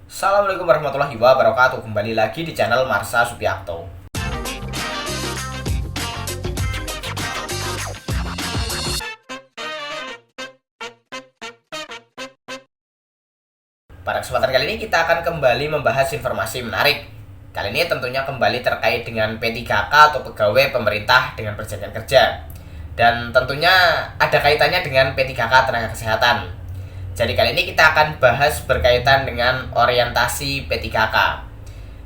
Assalamualaikum warahmatullahi wabarakatuh. Kembali lagi di channel Marsa Supiakto. Pada kesempatan kali ini kita akan kembali membahas informasi menarik. Kali ini tentunya kembali terkait dengan P3K atau pegawai pemerintah dengan perjanjian kerja. Dan tentunya ada kaitannya dengan P3K tenaga kesehatan. Jadi kali ini kita akan bahas berkaitan dengan orientasi P3K.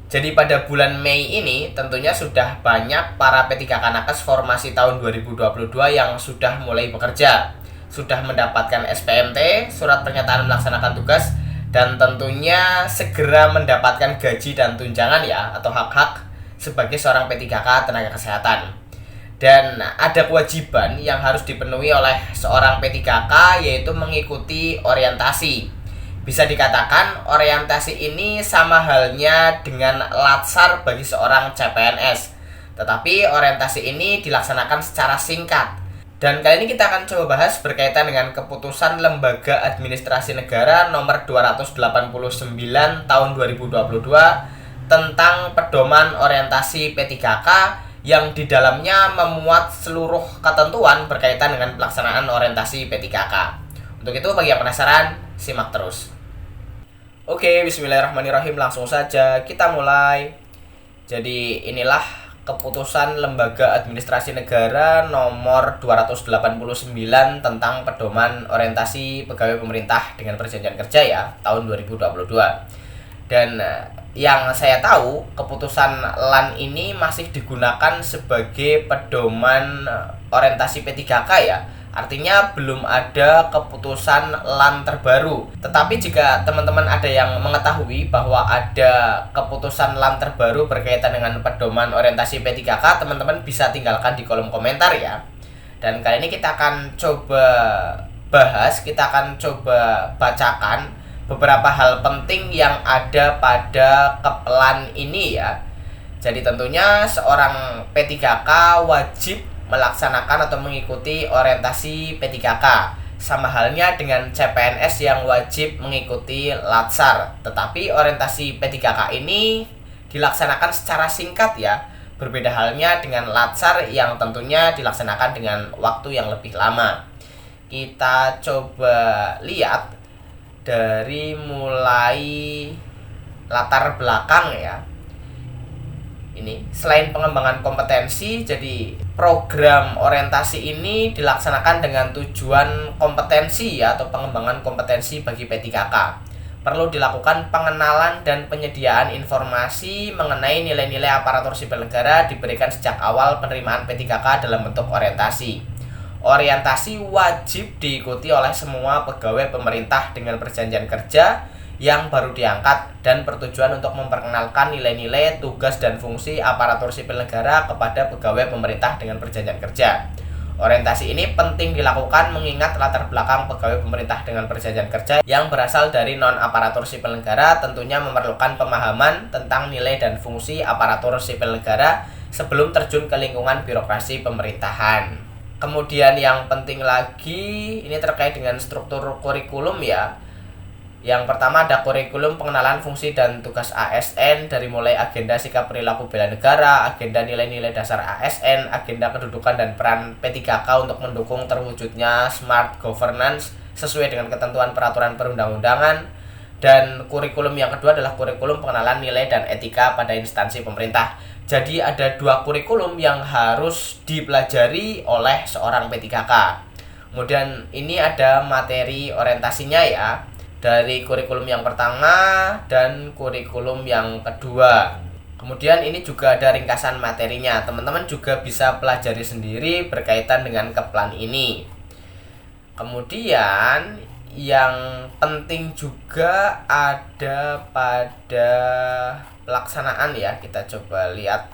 Jadi pada bulan Mei ini tentunya sudah banyak para P3K nakes formasi tahun 2022 yang sudah mulai bekerja, sudah mendapatkan SPMT, surat pernyataan melaksanakan tugas, dan tentunya segera mendapatkan gaji dan tunjangan ya, atau hak-hak sebagai seorang P3K tenaga kesehatan. Dan ada kewajiban yang harus dipenuhi oleh seorang P3K, yaitu mengikuti orientasi. Bisa dikatakan orientasi ini sama halnya dengan latsar bagi seorang CPNS. Tetapi orientasi ini dilaksanakan secara singkat. Dan kali ini kita akan coba bahas berkaitan dengan keputusan Lembaga Administrasi Negara nomor 289 tahun 2022 tentang pedoman orientasi P3K yang di dalamnya memuat seluruh ketentuan berkaitan dengan pelaksanaan orientasi P3K. Untuk itu bagi yang penasaran, simak terus. Oke, bismillahirrahmanirrahim, langsung saja kita mulai. Jadi inilah keputusan Lembaga Administrasi Negara nomor 289 tentang pedoman orientasi pegawai pemerintah dengan perjanjian kerja ya, tahun 2022. Dan yang saya tahu, keputusan LAN ini masih digunakan sebagai pedoman orientasi P3K ya. Artinya belum ada keputusan LAN terbaru. Tetapi jika teman-teman ada yang mengetahui bahwa ada keputusan LAN terbaru berkaitan dengan pedoman orientasi P3K, teman-teman bisa tinggalkan di kolom komentar ya. Dan kali ini kita akan coba bahas, kita akan coba bacakan beberapa hal penting yang ada pada keplan ini ya. Jadi tentunya seorang P3K wajib melaksanakan atau mengikuti orientasi P3K, sama halnya dengan CPNS yang wajib mengikuti latsar. Tetapi orientasi P3K ini dilaksanakan secara singkat ya, berbeda halnya dengan latsar yang tentunya dilaksanakan dengan waktu yang lebih lama. Kita coba lihat dari mulai latar belakang ya. Ini selain pengembangan kompetensi, jadi program orientasi ini dilaksanakan dengan tujuan kompetensi ya, atau pengembangan kompetensi bagi P3K. Perlu dilakukan pengenalan dan penyediaan informasi mengenai nilai-nilai aparatur sipil negara diberikan sejak awal penerimaan P3K dalam bentuk orientasi. Orientasi wajib diikuti oleh semua pegawai pemerintah dengan perjanjian kerja yang baru diangkat dan bertujuan untuk memperkenalkan nilai-nilai, tugas, dan fungsi aparatur sipil negara kepada pegawai pemerintah dengan perjanjian kerja. Orientasi ini penting dilakukan mengingat latar belakang pegawai pemerintah dengan perjanjian kerja yang berasal dari non-aparatur sipil negara tentunya memerlukan pemahaman tentang nilai dan fungsi aparatur sipil negara sebelum terjun ke lingkungan birokrasi pemerintahan. Kemudian yang penting lagi, ini terkait dengan struktur kurikulum ya. Yang pertama ada kurikulum pengenalan fungsi dan tugas ASN, dari mulai agenda sikap perilaku bela negara, agenda nilai-nilai dasar ASN, agenda kedudukan dan peran P3K untuk mendukung terwujudnya smart governance sesuai dengan ketentuan peraturan perundang-undangan. Dan kurikulum yang kedua adalah kurikulum pengenalan nilai dan etika pada instansi pemerintah. Jadi ada dua kurikulum yang harus dipelajari oleh seorang P3K. Kemudian ini ada materi orientasinya ya, dari kurikulum yang pertama dan kurikulum yang kedua. Kemudian ini juga ada ringkasan materinya. Teman-teman juga bisa pelajari sendiri berkaitan dengan keplan ini. Kemudian yang penting juga ada pada pelaksanaan ya. Kita coba lihat.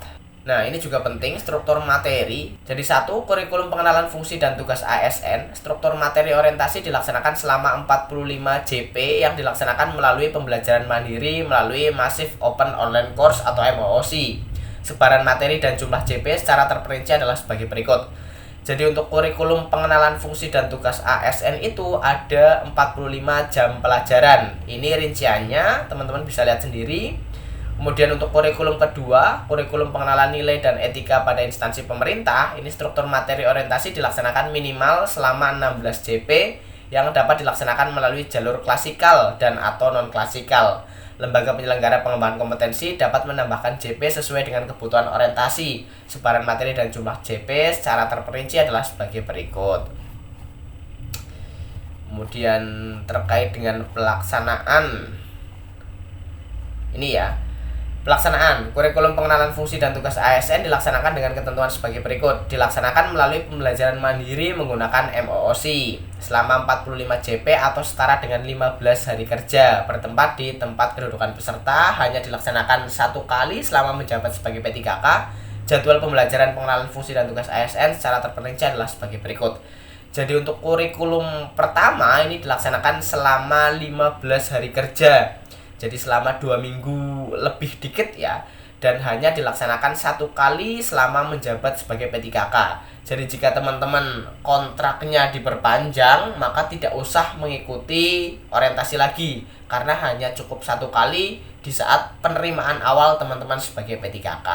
Nah, ini juga penting, struktur materi. Jadi satu, kurikulum pengenalan fungsi dan tugas ASN. Struktur materi orientasi dilaksanakan selama 45 JP yang dilaksanakan melalui pembelajaran mandiri melalui Massive Open Online Course atau MOOC. Sebaran materi dan jumlah JP secara terperinci adalah sebagai berikut. Jadi untuk kurikulum pengenalan fungsi dan tugas ASN itu ada 45 jam pelajaran. Ini rinciannya, teman-teman bisa lihat sendiri. Kemudian untuk kurikulum kedua, kurikulum pengenalan nilai dan etika pada instansi pemerintah, ini struktur materi orientasi dilaksanakan minimal selama 16 JP yang dapat dilaksanakan melalui jalur klasikal dan atau non-klasikal. Lembaga penyelenggara pengembangan kompetensi dapat menambahkan JP sesuai dengan kebutuhan orientasi. Sebaran materi dan jumlah JP secara terperinci adalah sebagai berikut. Kemudian terkait dengan pelaksanaan, ini ya, pelaksanaan kurikulum pengenalan fungsi dan tugas ASN dilaksanakan dengan ketentuan sebagai berikut. Dilaksanakan melalui pembelajaran mandiri menggunakan MOOC selama 45 JP atau setara dengan 15 hari kerja, bertempat di tempat kedudukan peserta, hanya dilaksanakan 1 kali selama menjabat sebagai P3K. Jadwal pembelajaran pengenalan fungsi dan tugas ASN secara terperinci adalah sebagai berikut. Jadi untuk kurikulum pertama ini dilaksanakan selama 15 hari kerja. Jadi selama 2 minggu lebih dikit ya, dan hanya dilaksanakan 1 kali selama menjabat sebagai P3K. Jadi jika teman-teman kontraknya diperpanjang, maka tidak usah mengikuti orientasi lagi, karena hanya cukup 1 kali di saat penerimaan awal teman-teman sebagai P3K.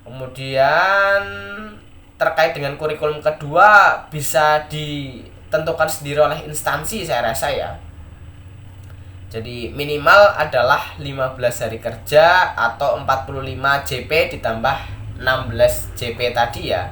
Kemudian terkait dengan kurikulum kedua bisa ditentukan sendiri oleh instansi, saya rasa ya. Jadi minimal adalah 15 hari kerja atau 45 JP ditambah 16 JP tadi ya.